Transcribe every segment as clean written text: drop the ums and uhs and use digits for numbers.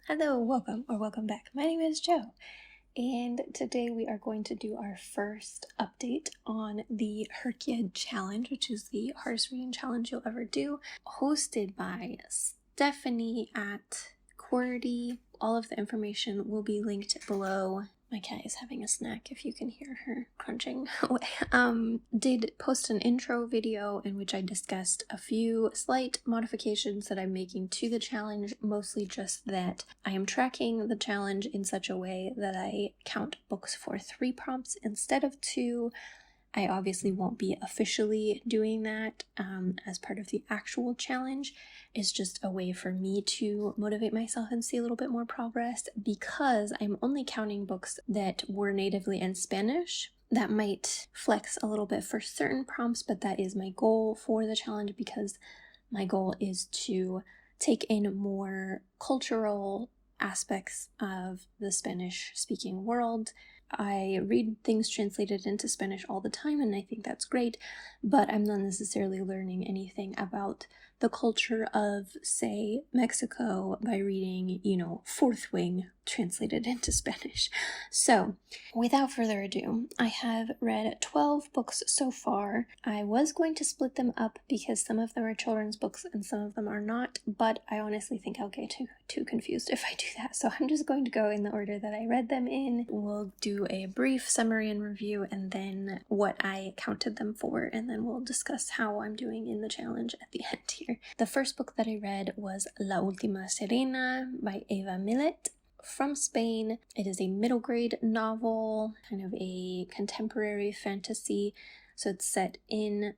Hello, welcome back. My name is Jo, and today we are going to do our first update on the hrcyed challenge, which is the hardest reading challenge you'll ever do, hosted by Stephanie at QWERTY. All of the information will be linked below. My cat is having a snack if you can hear her crunching away. Did post an intro video in which I discussed a few slight modifications that I'm making to the challenge, mostly just that I am tracking the challenge in such a way that I count books for 3 prompts instead of 2. I obviously won't be officially doing that as part of the actual challenge. It's just a way for me to motivate myself and see a little bit more progress, because I'm only counting books that were natively in Spanish. That might flex a little bit for certain prompts, but that is my goal for the challenge, because my goal is to take in more cultural aspects of the Spanish-speaking world. I read things translated into Spanish all the time, and I think that's great, but I'm not necessarily learning anything about the culture of, say, Mexico by reading, Fourth Wing translated into Spanish. So, without further ado, I have read 12 books so far. I was going to split them up because some of them are children's books and some of them are not, but I honestly think I'll get too confused if I do that, so I'm just going to go in the order that I read them in. We'll do a brief summary and review, and then what I counted them for, and then we'll discuss how I'm doing in the challenge at the end here. The first book that I read was La Última Sirena by Eva Millet from Spain. It is a middle grade novel, kind of a contemporary fantasy, so it's set in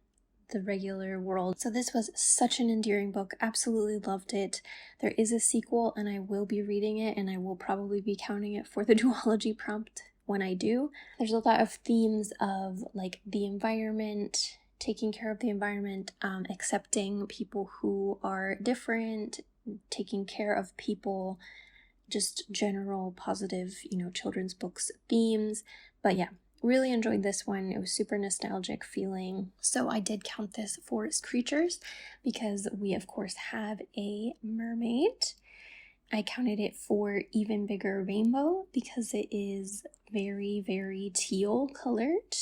the regular world. So this was such an endearing book, absolutely loved it. There is a sequel and I will be reading it, and I will probably be counting it for the duology prompt when I do. There's a lot of themes of like the environment, taking care of the environment, accepting people who are different, taking care of people, just general positive, children's books themes. But yeah, really enjoyed this one. It was super nostalgic feeling. So I did count this for creatures because we of course have a mermaid. I counted it for Even Bigger Rainbow because it is very, very teal colored.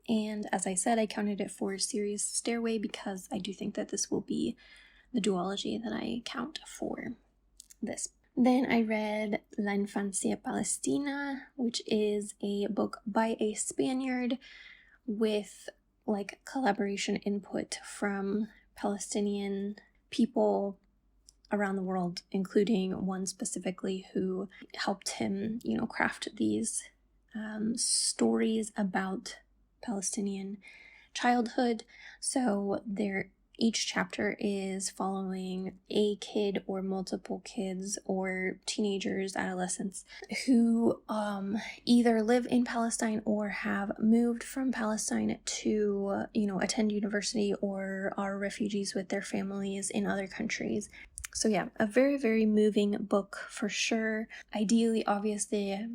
And as I said, I counted it for Serious Stairway because I do think that this will be the duology that I count for this. Then I read La Infancia Palestina, which is a book by a Spaniard with like collaboration input from Palestinian people around the world, including one specifically who helped him, craft these stories about Palestinian childhood. So each chapter is following a kid or multiple kids or teenagers, adolescents who either live in Palestine or have moved from Palestine to, attend university or are refugees with their families in other countries. So yeah, a very, very moving book for sure. Ideally, obviously, I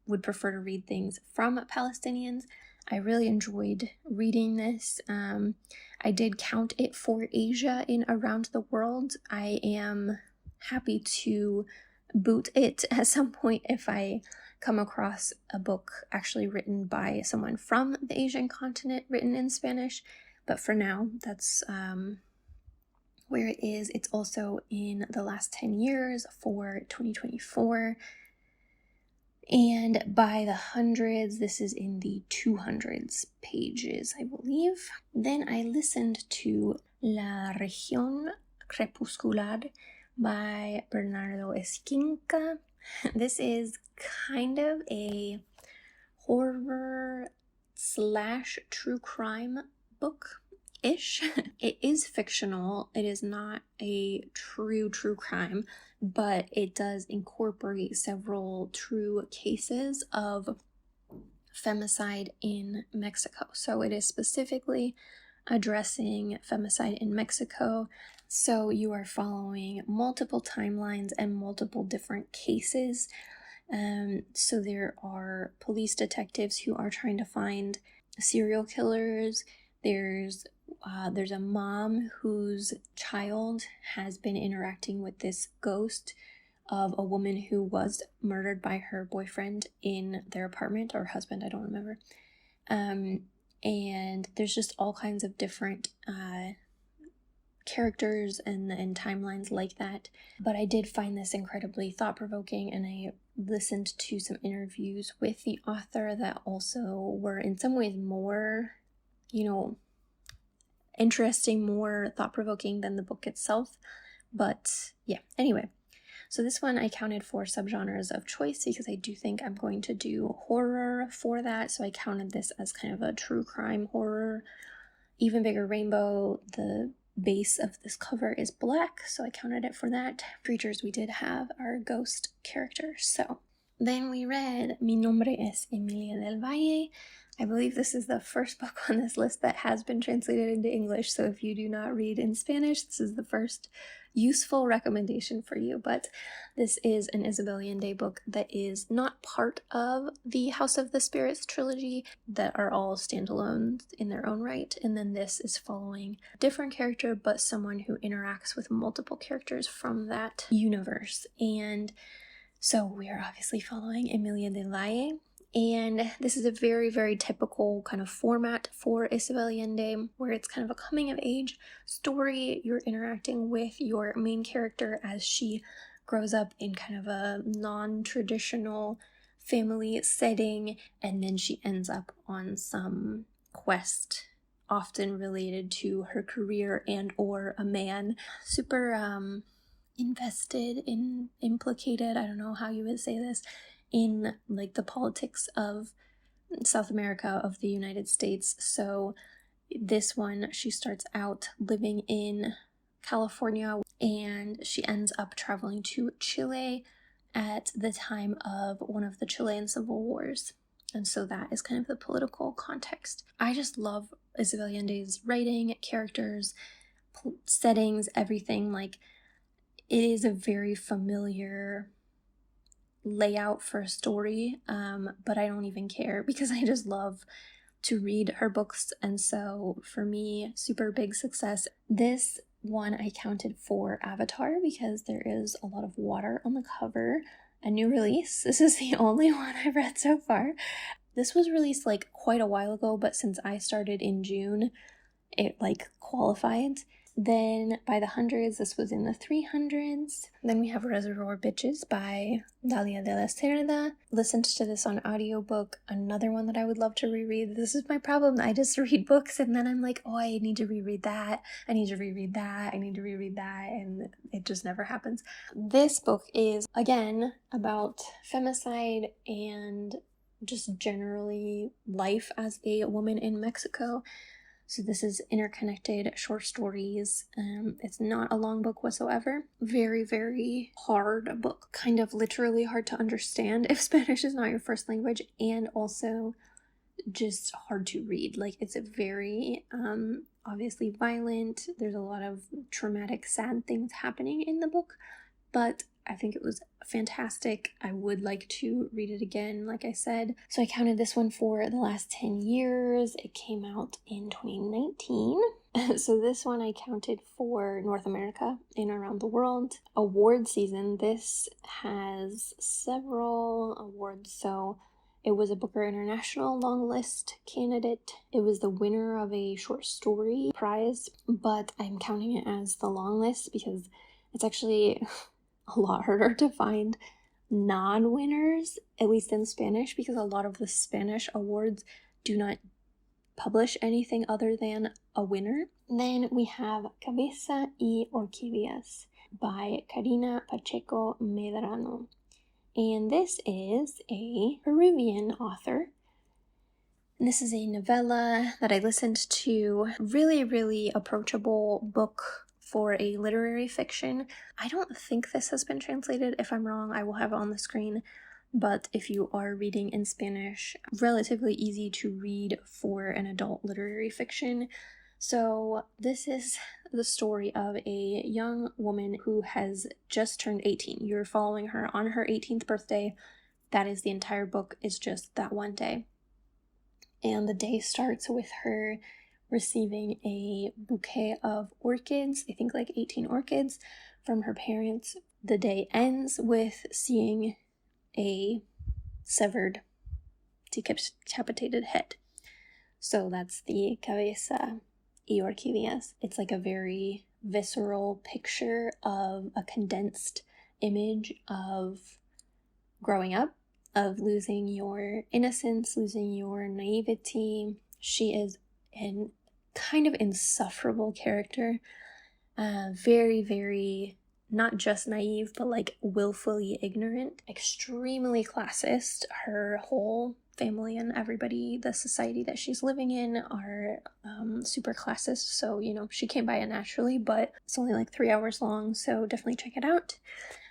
would prefer to read things from Palestinians. I really enjoyed reading this. I did count it for Asia in Around the World. I am happy to boot it at some point if I come across a book actually written by someone from the Asian continent written in Spanish. But for now, that's where it is. It's also in the last 10 years for 2024. And by the hundreds, this is in the 200s pages, I believe. Then I listened to La Región crepuscular by Bernardo Esquinca. This is kind of a horror / true crime book-ish. It is fictional. It is not a true crime, but it does incorporate several true cases of femicide in Mexico. So it is specifically addressing femicide in Mexico. So you are following multiple timelines and multiple different cases. So there are police detectives who are trying to find serial killers. There's a mom whose child has been interacting with this ghost of a woman who was murdered by her boyfriend in their apartment, or husband, I don't remember. And there's just all kinds of different characters and timelines like that. But I did find this incredibly thought-provoking, and I listened to some interviews with the author that also were in some ways more, interesting, more thought-provoking than the book itself. But yeah, anyway. So this one I counted for subgenres of choice because I do think I'm going to do horror for that. So I counted this as kind of a true crime horror. Even Bigger Rainbow, the base of this cover is black, so I counted it for that. Creatures we did have are ghost characters. So then we read Mi nombre es Emilia del Valle. I believe this is the first book on this list that has been translated into English, so if you do not read in Spanish, this is the first useful recommendation for you. But this is an Isabel Allende book that is not part of the House of the Spirits trilogy, that are all standalone in their own right, and then this is following a different character, but someone who interacts with multiple characters from that universe. And so we are obviously following Emilia del Valle. And this is a very, very typical kind of format for Isabel Allende, where it's kind of a coming-of-age story. You're interacting with your main character as she grows up in kind of a non-traditional family setting, and then she ends up on some quest, often related to her career and or a man. Super invested, implicated, I don't know how you would say this, in like the politics of South America, of the United States. So this one, she starts out living in California and she ends up traveling to Chile at the time of one of the Chilean civil wars. And so that is kind of the political context. I just love Isabel Allende's writing, characters, settings, everything. Like, it is a very familiar layout for a story, but I don't even care because I just love to read her books, and so for me, super big success. This one I counted for Avatar because there is a lot of water on the cover. A new release. This is the only one I've read so far. This was released like quite a while ago, but since I started in June, it like qualified. Then by the hundreds, this was in the 300s. Then we have Reservoir Btches by Dalia de la Cerda. Listened to this on audiobook. Another one that I would love to reread. This is my problem. I just read books and then I'm like, oh, I need to reread that. I need to reread that. I need to reread that. And it just never happens. This book is, again, about femicide and just generally life as a woman in Mexico. So this is interconnected short stories. It's not a long book whatsoever. Very, very hard book. Kind of literally hard to understand if Spanish is not your first language, and also just hard to read. Like, it's a very obviously violent. There's a lot of traumatic, sad things happening in the book, but I think it was fantastic. I would like to read it again, like I said. So I counted this one for the last 10 years. It came out in 2019. So this one I counted for North America and around the world. Award season. This has several awards. So it was a Booker International long list candidate. It was the winner of a short story prize, but I'm counting it as the long list because it's actually a lot harder to find non-winners, at least in Spanish, because a lot of the Spanish awards do not publish anything other than a winner. Then we have Cabeza y Orquídeas by Karina Pacheco Medrano. And this is a Peruvian author. This is a novella that I listened to. Really, really approachable book for a literary fiction. I don't think this has been translated. If I'm wrong, I will have it on the screen. But if you are reading in Spanish, relatively easy to read for an adult literary fiction. So this is the story of a young woman who has just turned 18. You're following her on her 18th birthday. That is the entire book, is just that one day. And the day starts with her receiving a bouquet of orchids, I think like 18 orchids, from her parents the day ends with seeing a severed, decapitated head. So that's the Cabeza y orquídeas. It's like a very visceral picture of a condensed image of growing up, of losing your innocence, losing your naivety. She is a kind of insufferable character. Very, very, not just naive, but like willfully ignorant, extremely classist. Her whole family and everybody, the society that she's living in, are super classist. So, you know, she came by it naturally, but it's only like 3 hours long, so definitely check it out.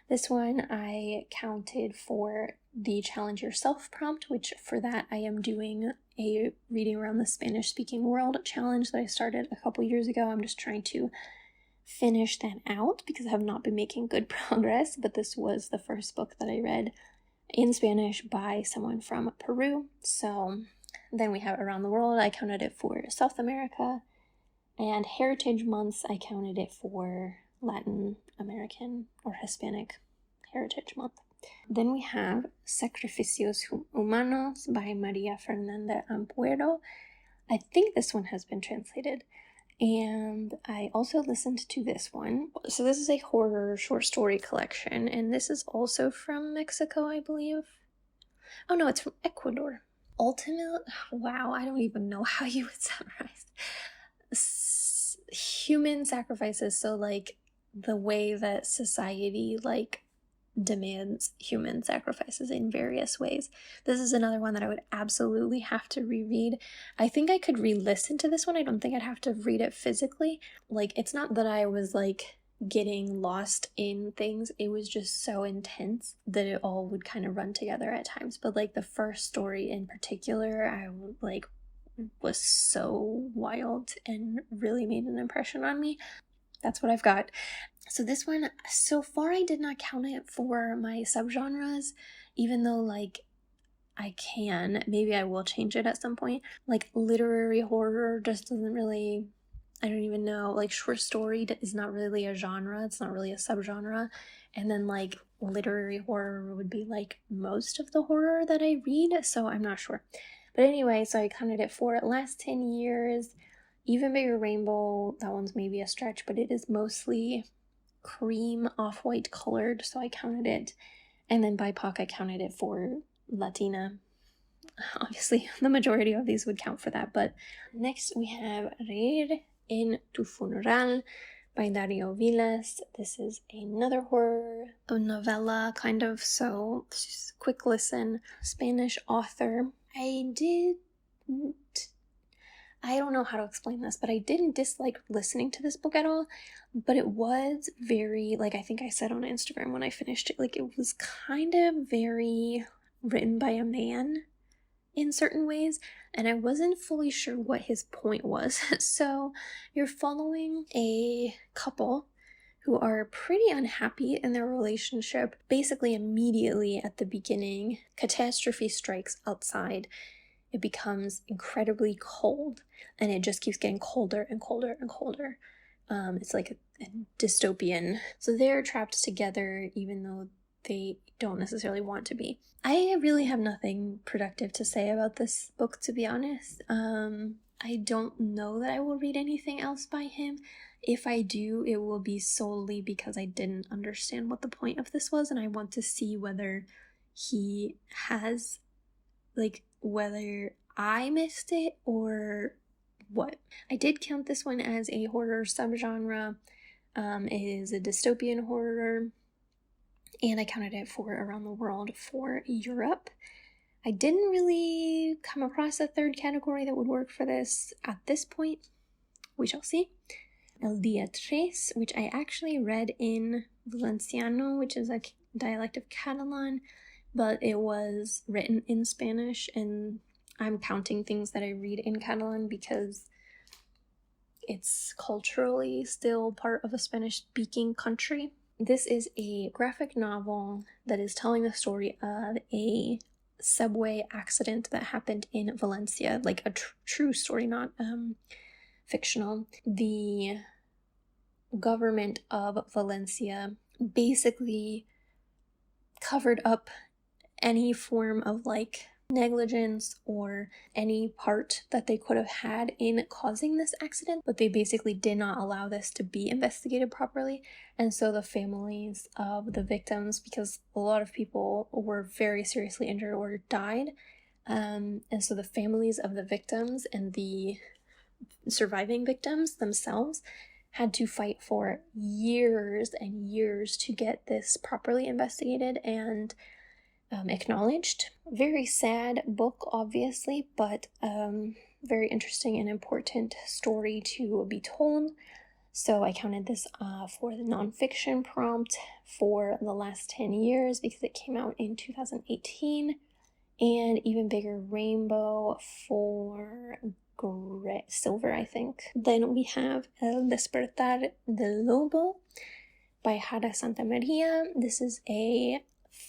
This one I counted for the Challenge Yourself prompt, which for that I am doing a Reading Around the Spanish-Speaking World challenge that I started a couple years ago. I'm just trying to finish that out because I have not been making good progress, but this was the first book that I read in Spanish by someone from Peru. So then we have Around the World. I counted it for South America, and Heritage Months, I counted it for Latin American or Hispanic Heritage Month. Then we have Sacrificios Humanos by Maria Fernanda Ampuero. I think this one has been translated. And I also listened to this one. So this is a horror short story collection, and this is also from Mexico, I believe. Oh no, it's from Ecuador. Ultimate, wow, I don't even know how you would summarize. Human sacrifices, so like the way that society like demands human sacrifices in various ways. This is another one that I would absolutely have to reread. I think I could re-listen to this one. I don't think I'd have to read it physically. Like, it's not that I was like getting lost in things. It was just so intense that it all would kind of run together at times. But like the first story in particular, I like was so wild and really made an impression on me. That's what I've got. So this one, so far I did not count it for my subgenres, even though like I can. Maybe I will change it at some point. Like literary horror just doesn't really, I don't even know, like short story is not really a genre, it's not really a subgenre. And then like literary horror would be like most of the horror that I read, so I'm not sure. But anyway, so I counted it for Last 10 Years, Even Bigger Rainbow, that one's maybe a stretch, but it is mostly cream off-white colored, so I counted it. And then BIPOC, I counted it for Latina. Obviously, the majority of these would count for that. But next we have Reír en tu funeral by Dario Vilas. This is another horror, a novella kind of, so just quick listen. Spanish author. I don't know how to explain this, but I didn't dislike listening to this book at all, but it was very, like I think I said on Instagram when I finished it, like it was kind of very written by a man in certain ways, and I wasn't fully sure what his point was. So you're following a couple who are pretty unhappy in their relationship. Basically immediately at the beginning, catastrophe strikes outside. It becomes incredibly cold, and it just keeps getting colder and colder and colder. It's like a dystopian. So they're trapped together even though they don't necessarily want to be. I really have nothing productive to say about this book, to be honest. I don't know that I will read anything else by him. If I do, it will be solely because I didn't understand what the point of this was, and I want to see whether he has, like, whether I missed it or what. I did count this one as a horror subgenre. It is a dystopian horror, and I counted it for Around the World for Europe. I didn't really come across a third category that would work for this at this point. We shall see. El Día Tres, which I actually read in Valenciano, which is a dialect of Catalan, but it was written in Spanish, and I'm counting things that I read in Catalan because it's culturally still part of a Spanish-speaking country. This is a graphic novel that is telling the story of a subway accident that happened in Valencia, like a true story, not fictional. The government of Valencia basically covered up any form of like negligence or any part that they could have had in causing this accident, but they basically did not allow this to be investigated properly. And so the families of the victims, because a lot of people were very seriously injured or died, and so the families of the victims and the surviving victims themselves had to fight for years and years to get this properly investigated and acknowledged. Very sad book, obviously, but very interesting and important story to be told. So I counted this for the nonfiction prompt for the last 10 years because it came out in 2018. And Even Bigger Rainbow for silver, I think. Then we have El Despertar del Lobo by Hilda Santamaria. This is a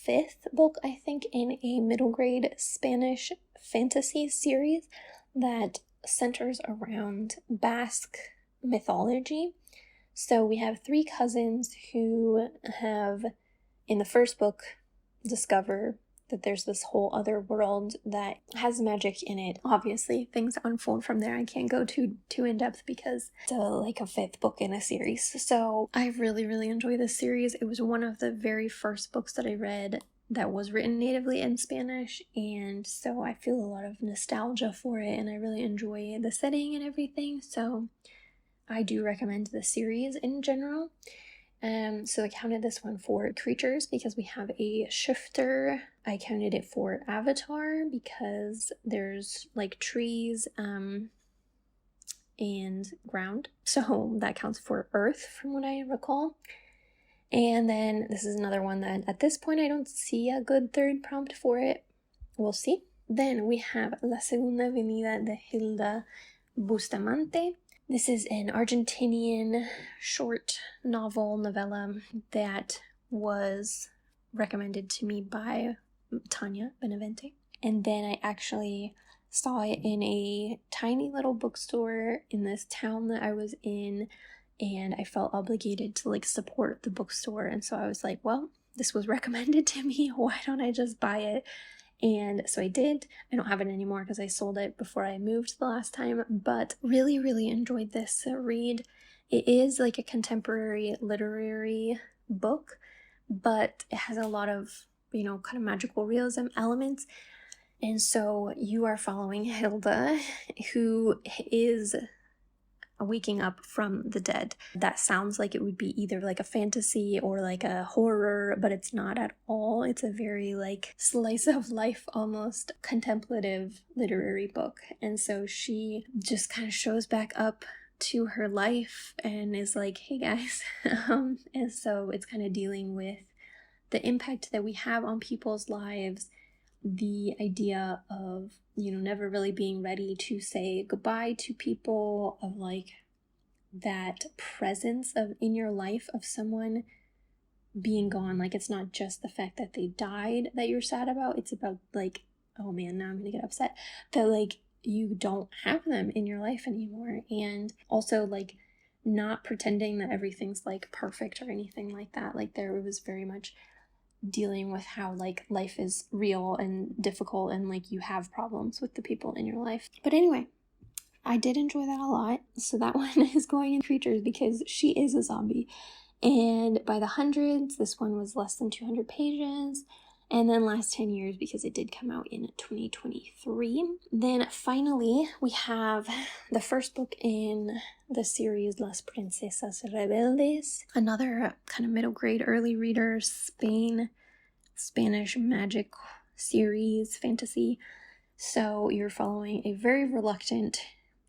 5th book, I think, in a middle grade Spanish fantasy series that centers around Basque mythology. So we have 3 cousins who have, in the first book, discover that there's this whole other world that has magic in it. Obviously, things unfold from there. I can't go too in depth because it's like a 5th book in a series. So I really enjoy this series. It was one of the very first books that I read that was written natively in Spanish, and so I feel a lot of nostalgia for it, and I really enjoy the setting and everything. So I do recommend the series in general. So I counted this one for creatures because we have a shifter. I counted it for avatar because there's like trees and ground. So that counts for earth from what I recall. And then this is another one that at this point I don't see a good third prompt for it. We'll see. Then we have La Segunda Venida de Hilda Bustamante. This is an Argentinian short novella that was recommended to me by Tanya Benavente. And then I actually saw it in a tiny little bookstore in this town that I was in, and I felt obligated to like support the bookstore. And so I was like, well, this was recommended to me, why don't I just buy it? And so I did. I don't have it anymore because I sold it before I moved the last time, but really enjoyed this read. It is like a contemporary literary book, but it has a lot of, kind of magical realism elements. And so you are following Hilda, who is waking up from the dead. That sounds like it would be either like a fantasy or like a horror, but it's not at all. It's a very like slice of life, almost contemplative literary book. And so she just kind of shows back up to her life and is like, hey guys. And so it's kind of dealing with the impact that we have on people's lives, the idea of never really being ready to say goodbye to people, of like that presence of in your life of someone being gone. Like it's not just the fact that they died that you're sad about, it's about like, oh man, now I'm gonna get upset that like you don't have them in your life anymore. And also like not pretending that everything's like perfect or anything like that. Like there was very much dealing with how like life is real and difficult and like you have problems with the people in your life. But anyway, I did enjoy that a lot. So that one is going in creatures because she is a zombie. And by the hundreds, this one was less than 200 pages. And then last 10 years because it did come out in 2023. Then finally, we have the first book in the series Las Princesas Rebeldes, another kind of middle grade early reader Spanish magic series fantasy. So you're following a very reluctant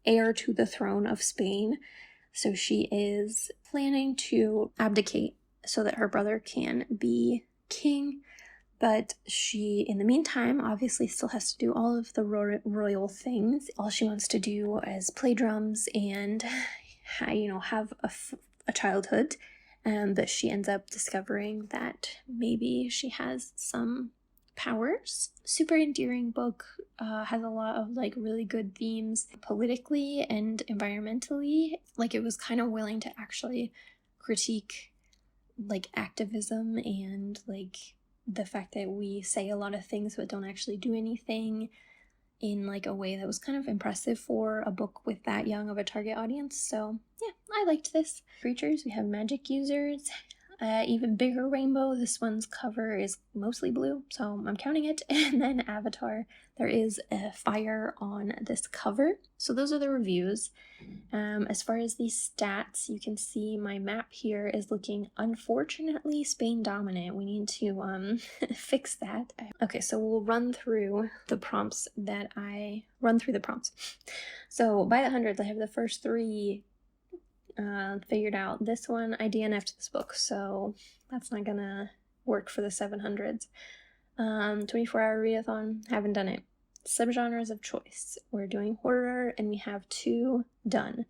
heir to the throne of Spain. So she is planning to abdicate so that her brother can be king. But she, in the meantime, obviously still has to do all of the royal things. All she wants to do is play drums and, have a childhood. But she ends up discovering that maybe she has some powers. Super endearing book, has a lot of like really good themes politically and environmentally. Like it was kind of willing to actually critique like activism and like the fact that we say a lot of things but don't actually do anything in like a way that was kind of impressive for a book with that young of a target audience. So yeah, I liked this. Creatures, we have magic users, even bigger rainbow. This one's cover is mostly blue, so I'm counting it. And then Avatar, there is a fire on this cover. So those are the reviews. As far as the stats, you can see my map here is looking unfortunately Spain dominant. We need to fix that. Okay, so we'll run through the prompts. So by the hundreds, I have the first 3 figured out. This one, I DNF'd this book, so that's not gonna work for the 700s. 24-hour readathon, haven't done it. Subgenres of choice, we're doing horror and we have 2 done.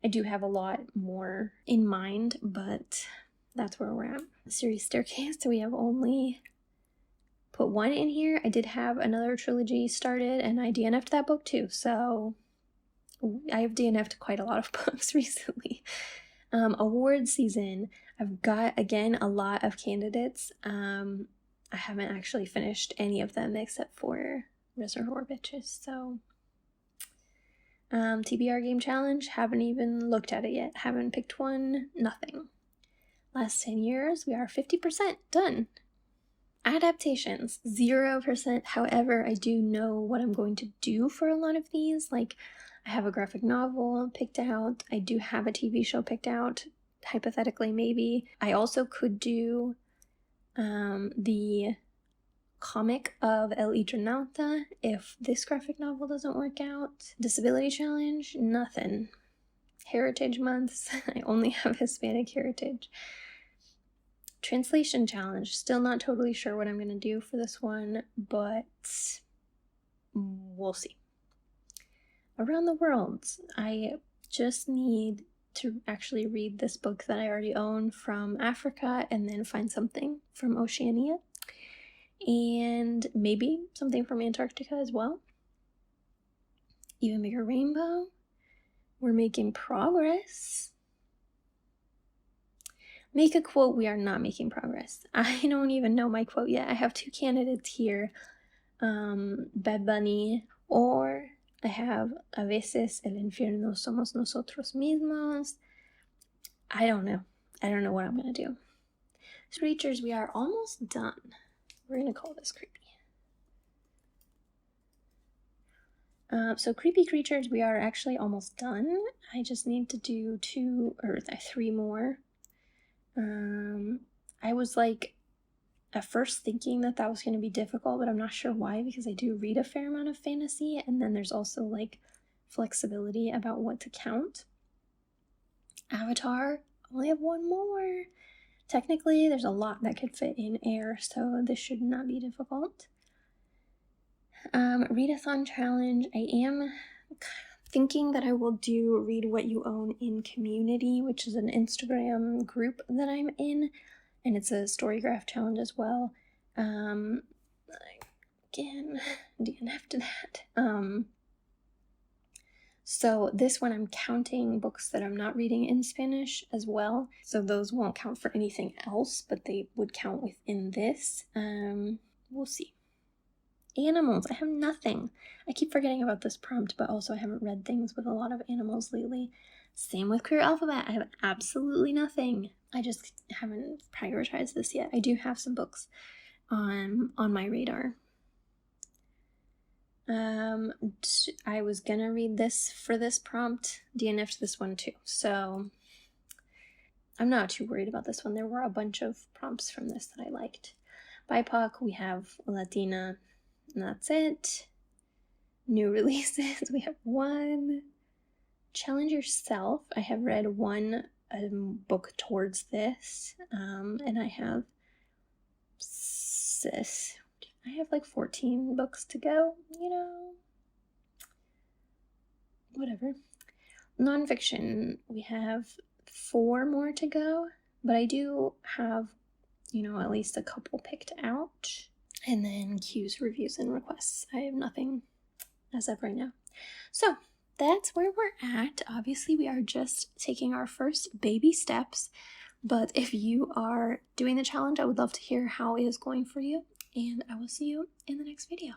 I do have a lot more in mind, but that's where we're at. Series staircase, so we have only put 1 in here. I did have another trilogy started and I DNF'd that book too, so I have DNF'd quite a lot of books recently. Award season, I've got again a lot of candidates. I haven't actually finished any of them except for Reservoir Btches. So TBR game challenge, haven't even looked at it yet, haven't picked one, nothing. Last 10 years, we are 50% done. Adaptations, 0%. However, I do know what I'm going to do for a lot of these. Like, I have a graphic novel picked out, I do have a TV show picked out, hypothetically maybe. I also could do the comic of El Eternauta if this graphic novel doesn't work out. Disability challenge, nothing. Heritage months, I only have Hispanic heritage. Translation challenge, still not totally sure what I'm going to do for this one, but we'll see. Around the world, I just need to actually read this book that I already own from Africa and then find something from Oceania. And maybe something from Antarctica as well. Even bigger rainbow. We're making progress. Make a quote, we are not making progress. I don't even know my quote yet. I have 2 candidates here. Bad Bunny, or I have A veces el infierno somos nosotros mismos. I don't know. I don't know what I'm going to do. Creatures, we are almost done. We're going to call this creepy. So creepy creatures, we are actually almost done. I just need to do 2 or 3 more. I was like at first thinking that was going to be difficult, but I'm not sure why, because I do read a fair amount of fantasy, and then there's also like flexibility about what to count. Avatar, I only have 1 more. Technically, there's a lot that could fit in air, so this should not be difficult. Readathon challenge, I am thinking that I will do Read What You Own in Community, which is an Instagram group that I'm in, and it's a storygraph challenge as well. Again, DNF to that. So this one I'm counting books that I'm not reading in Spanish as well, so those won't count for anything else, but they would count within this. We'll see. Animals, I have nothing. I keep forgetting about this prompt, but also I haven't read things with a lot of animals lately. Same with Queer Alphabet, I have absolutely nothing. I just haven't prioritized this yet. I do have some books on my radar. I was gonna read this for this prompt, DNF'd this one too, so I'm not too worried about this one. There were a bunch of prompts from this that I liked. BIPOC, we have Latina, and that's it. New releases, we have 1. Challenge Yourself, I have read 1 book towards this, and I have like 14 books to go, whatever. Nonfiction, we have 4 more to go, but I do have, at least a couple picked out. And then cues, reviews, and requests. I have nothing as of right now. So that's where we're at. Obviously, we are just taking our first baby steps. But if you are doing the challenge, I would love to hear how it is going for you, and I will see you in the next video.